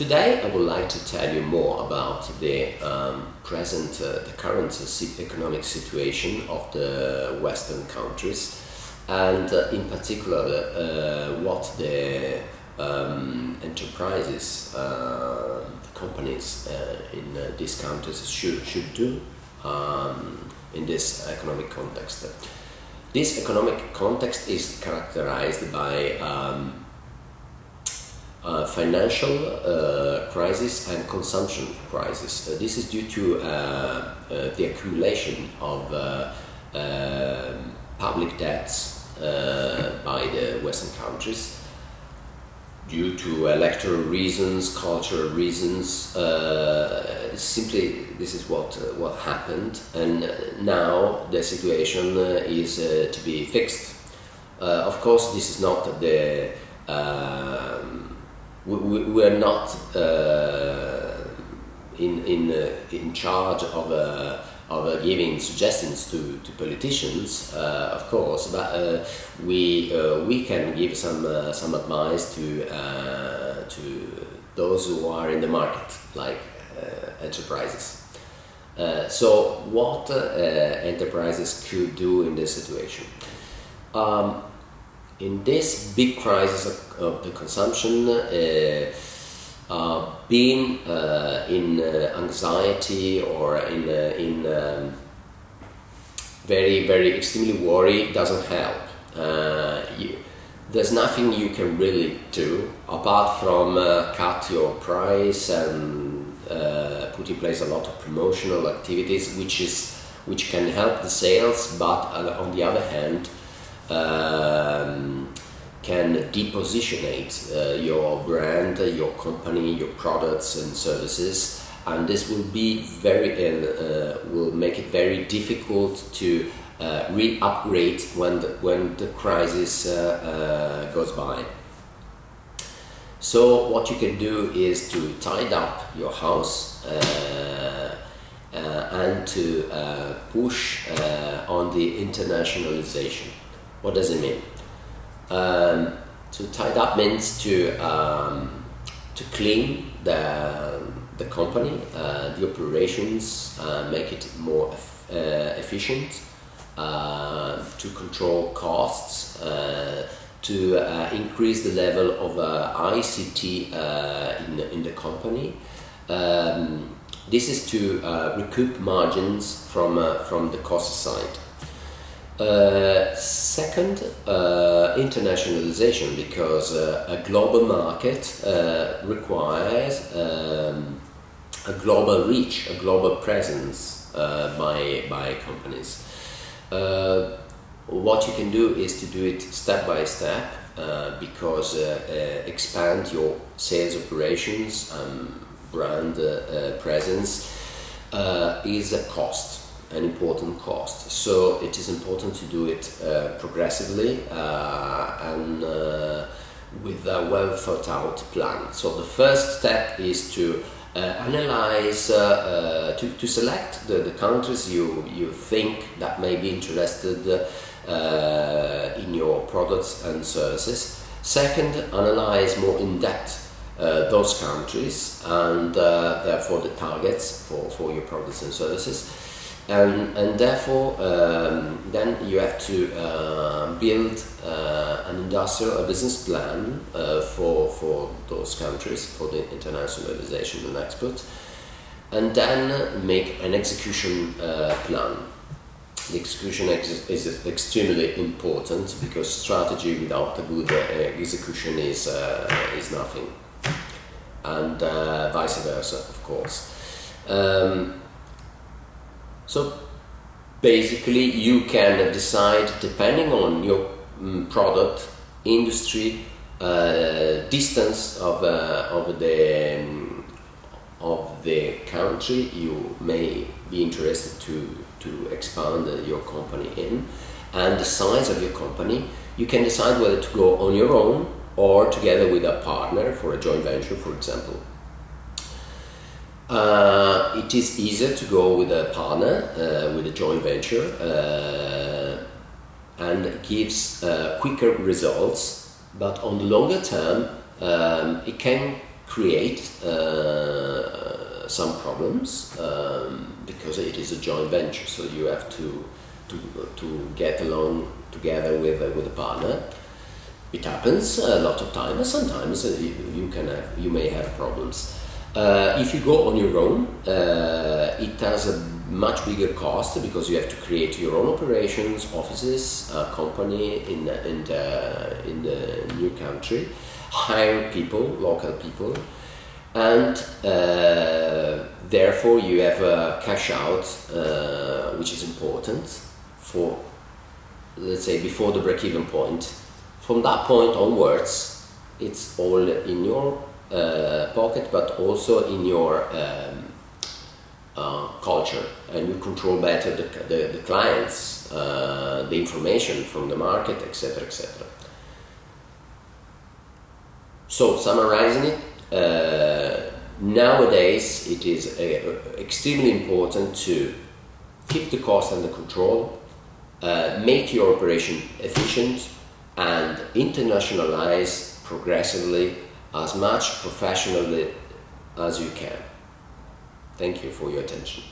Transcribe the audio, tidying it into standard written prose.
Today I would like to tell you more about the current economic situation of the Western countries, and in particular what the enterprises, companies in these countries should do in this economic context. This economic context is characterized by financial crisis and consumption crisis. This is due to the accumulation of public debts by the Western countries due to electoral reasons, cultural reasons. Simply, this is what happened, and now the situation is to be fixed. Of course, this is not the we are not in charge of giving suggestions to politicians, of course, but we can give some advice to those who are in the market, like enterprises. So what enterprises could do in this situation? In this big crisis of the consumption, being in anxiety or in very extremely worried doesn't help. There's nothing you can really do apart from cut your price and put in place a lot of promotional activities, which can help the sales, but on the other hand, can depositionate your brand, your company, your products and services, and this will be will make it very difficult to re-upgrade when the crisis goes by. So what you can do is to tidy up your house and to push on the internationalization. What does it mean? To tidy up means to clean the company, the operations, make it more efficient, to control costs, to increase the level of ICT in the company. This is to recoup margins from the cost side. Second, internationalization, because a global market requires a global reach, a global presence by companies. What you can do is to do it step by step, because expand your sales operations and brand presence is a cost. An important cost, so it is important to do it progressively and with a well thought out plan. So the first step is to analyze, to select the countries you think that may be interested in your products and services. Second, analyze more in depth those countries and therefore the targets for your products and services. And therefore, then you have to build a business plan for those countries, for the internationalization and export, and then make an execution plan. The execution is extremely important, because strategy without a good execution is nothing, and vice versa, of course. So basically you can decide, depending on your product, industry, distance of the country you may be interested to expand your company in, and the size of your company. You can decide whether to go on your own or together with a partner for a joint venture, for example. It is easier to go with a partner, with a joint venture, and it gives quicker results, but on the longer term it can create some problems because it is a joint venture, so you have to get along together with a partner. It happens a lot of times. Sometimes you may have problems. If you go on your own, it has a much bigger cost because you have to create your own operations, offices, company in the new country, hire people, local people, and therefore you have a cash out, which is important for, let's say, before the break-even point. From that point onwards, it's all in your pocket, but also in your culture, and you control better the clients, the information from the market, etc., etc. So, summarizing it, nowadays it is extremely important to keep the cost under control, make your operation efficient, and internationalize progressively as much professionally as you can. Thank you for your attention.